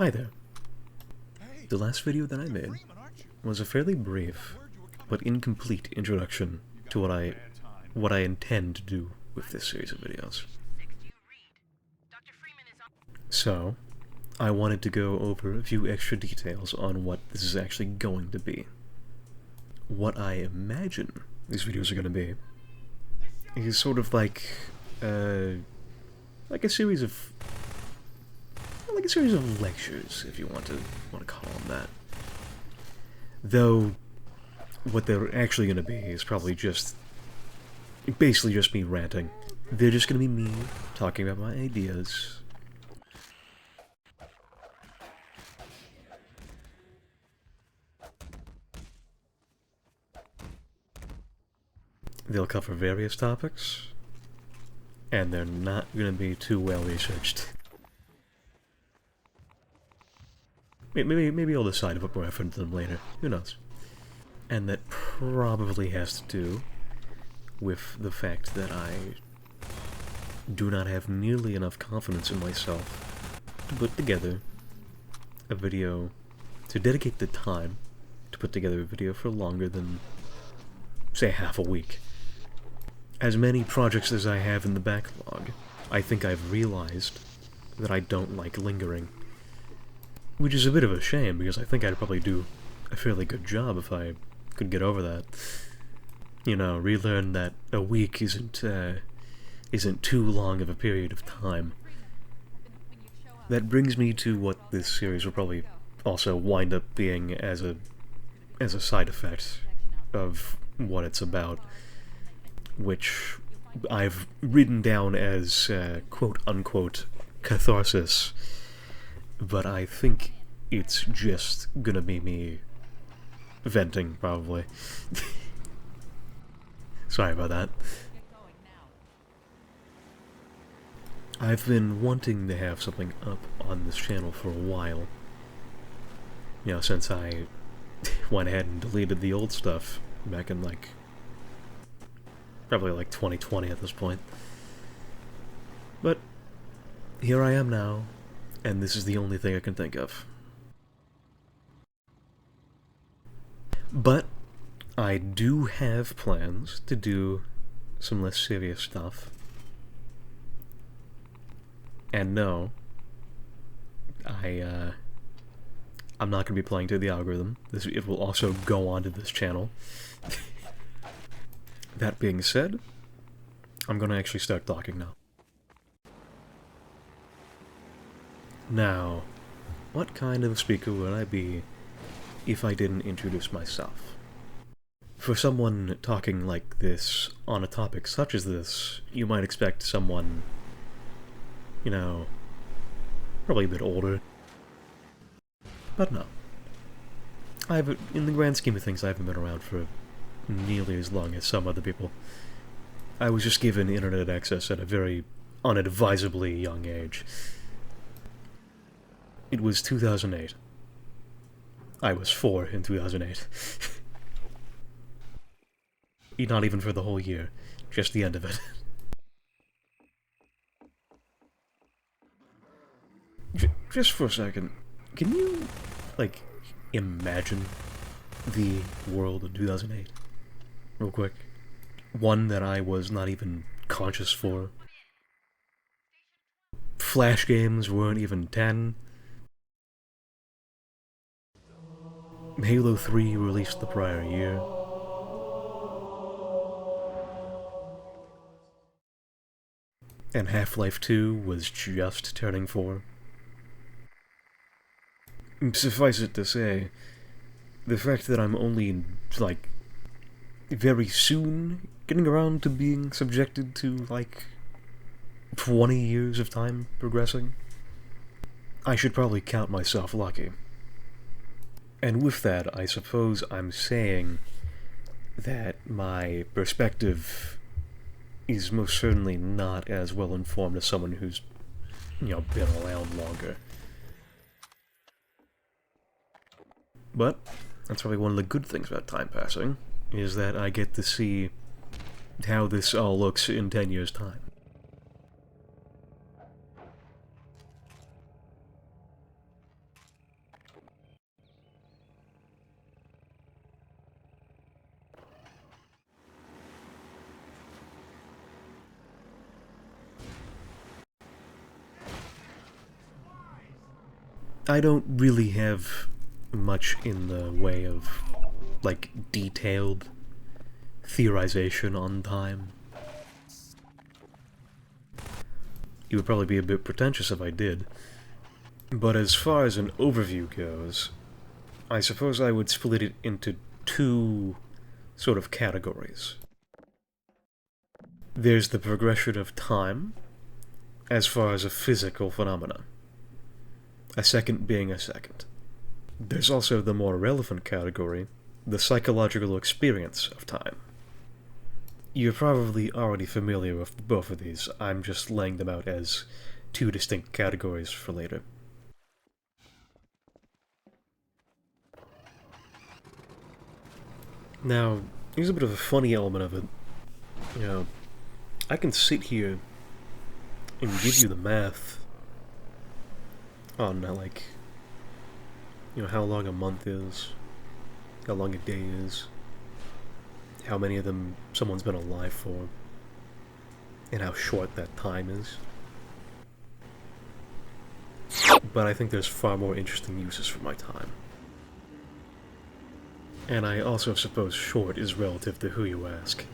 Hi there. The last video that I made was a fairly brief, but incomplete introduction to what I intend to do with this series of videos. So, I wanted to go over a few extra details on what this is actually going to be. What I imagine these videos are going to be is sort of like a series of lectures, if you want to call them that. Though, what they're actually going to be is probably basically just me ranting. They're just going to be me talking about my ideas. They'll cover various topics, and they're not going to be too well researched. Maybe I'll decide to put more effort into them later. Who knows? And that probably has to do with the fact that I do not have nearly enough confidence in myself to put together a video, to dedicate the time to put together a video for longer than, say, half a week. As many projects as I have in the backlog, I think I've realized that I don't like lingering. Which is a bit of a shame, because I think I'd probably do a fairly good job if I could get over that. You know, relearn that a week isn't too long of a period of time. That brings me to what this series will probably also wind up being as a side effect of what it's about, which I've written down as quote-unquote catharsis, but I think it's just gonna be me venting, probably. Sorry about that. I've been wanting to have something up on this channel for a while. You know, since I went ahead and deleted the old stuff back in, probably 2020 at this point. But here I am now, and this is the only thing I can think of. But I do have plans to do some less serious stuff. And no, I'm not going to be playing to the algorithm. It will also go onto this channel. That being said, I'm going to actually start talking now. Now, what kind of speaker would I be if I didn't introduce myself? For someone talking like this on a topic such as this, you might expect someone, you know, probably a bit older. But no. In the grand scheme of things, I haven't been around for nearly as long as some other people. I was just given internet access at a very unadvisably young age. It was 2008. I was 4 in 2008. Not even for the whole year, just the end of it. Just for a second, can you, imagine the world of 2008? Real quick. One that I was not even conscious for. Flash games weren't even 10. Halo 3 released the prior year. And Half-Life 2 was just turning 4. Suffice it to say, the fact that I'm only, very soon getting around to being subjected to, 20 years of time progressing, I should probably count myself lucky. And with that, I suppose I'm saying that my perspective is most certainly not as well informed as someone who's, been around longer. But that's probably one of the good things about time passing, is that I get to see how this all looks in 10 years' time. I don't really have much in the way of, like, detailed theorization on time. It would probably be a bit pretentious if I did. But as far as an overview goes, I suppose I would split it into two sort of categories. There's the progression of time, as far as a physical phenomena. A second being a second. There's also the more relevant category, the psychological experience of time. You're probably already familiar with both of these. I'm just laying them out as two distinct categories for later. Now, here's a bit of a funny element of it. You know, I can sit here and give you the math on, like, how long a month is, how long a day is, how many of them someone's been alive for, and how short that time is. But I think there's far more interesting uses for my time. And I also suppose short is relative to who you ask.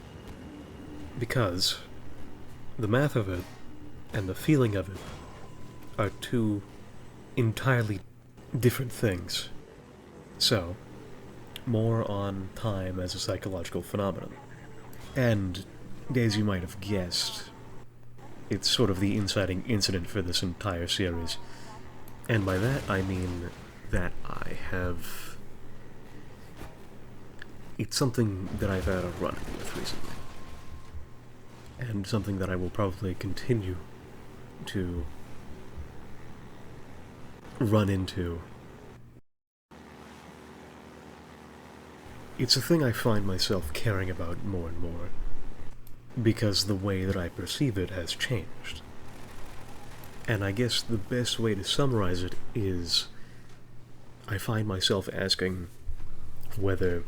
Because the math of it and the feeling of it are two entirely different things. So, more on time as a psychological phenomenon. And, as you might have guessed, it's sort of the inciting incident for this entire series. And by that I mean that I have... It's something that I've had a run-in with recently. And something that I will probably continue to run into. It's a thing I find myself caring about more and more, because the way that I perceive it has changed. And I guess the best way to summarize it is, I find myself asking whether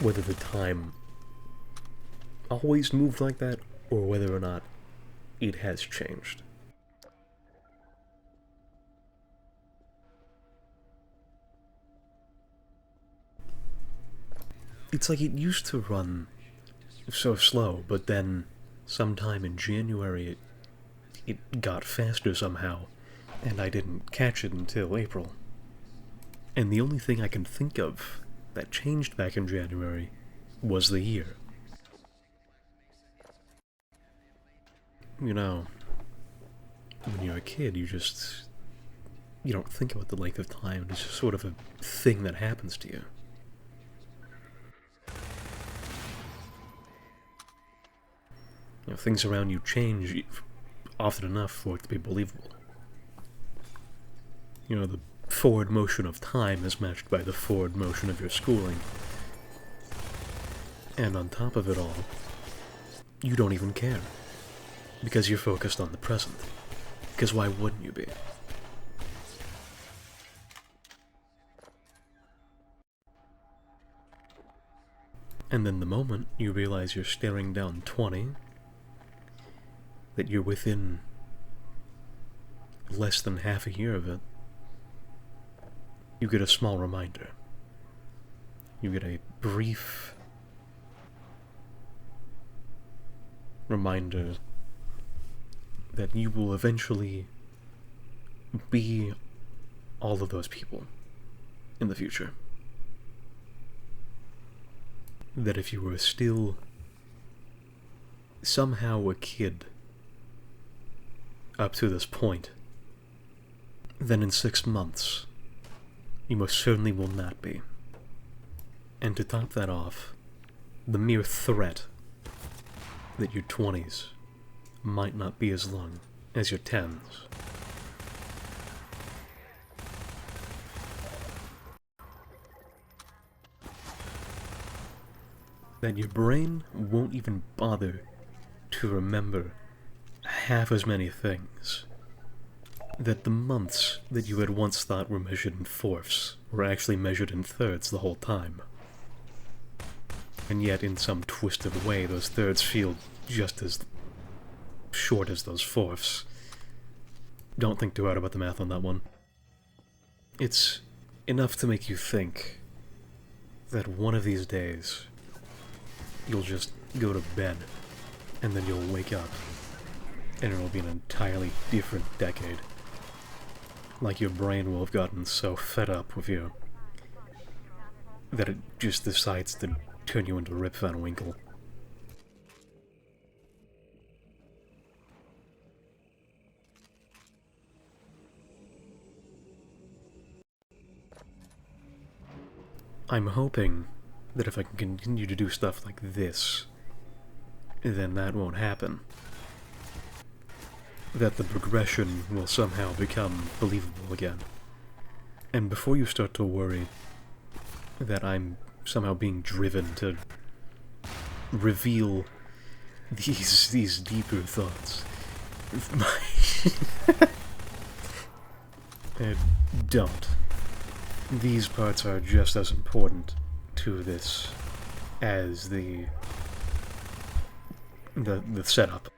the time always moved like that, or whether or not it has changed. It's like it used to run so slow, but then sometime in January it got faster somehow, and I didn't catch it until April. And the only thing I can think of that changed back in January was the year. You know, when you're a kid, you don't think about the length of time. It's just sort of a thing that happens to you. Things around you change often enough for it to be believable. The forward motion of time is matched by the forward motion of your schooling. And on top of it all, you don't even care. Because you're focused on the present. Because why wouldn't you be? And then the moment you realize you're staring down 20, that you're within less than half a year of it, you get a small reminder. You get a brief reminder that you will eventually be all of those people in the future. That if you were still somehow a kid up to this point, then in 6 months, you most certainly will not be. And to top that off, the mere threat that your 20s might not be as long as your 10s. That your brain won't even bother to remember half as many things. That the months that you had once thought were measured in fourths were actually measured in thirds the whole time. And yet, in some twisted way, those thirds feel just as short as those fourths. Don't think too hard about the math on that one. It's enough to make you think that one of these days you'll just go to bed and then you'll wake up and it'll be an entirely different decade. Like your brain will have gotten so fed up with you that it just decides to turn you into Rip Van Winkle. I'm hoping that if I can continue to do stuff like this, then that won't happen. That the progression will somehow become believable again. And before you start to worry that I'm somehow being driven to reveal these deeper thoughts, don't. These parts are just as important to this as the setup.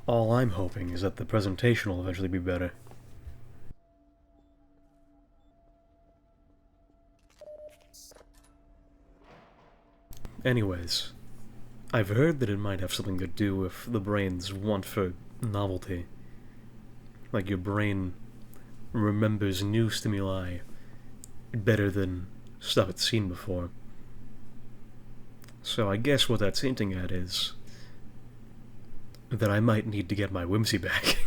All I'm hoping is that the presentation will eventually be better. Anyways, I've heard that it might have something to do with the brain's want for novelty. Like your brain remembers new stimuli better than stuff it's seen before. So I guess what that's hinting at is that I might need to get my whimsy back.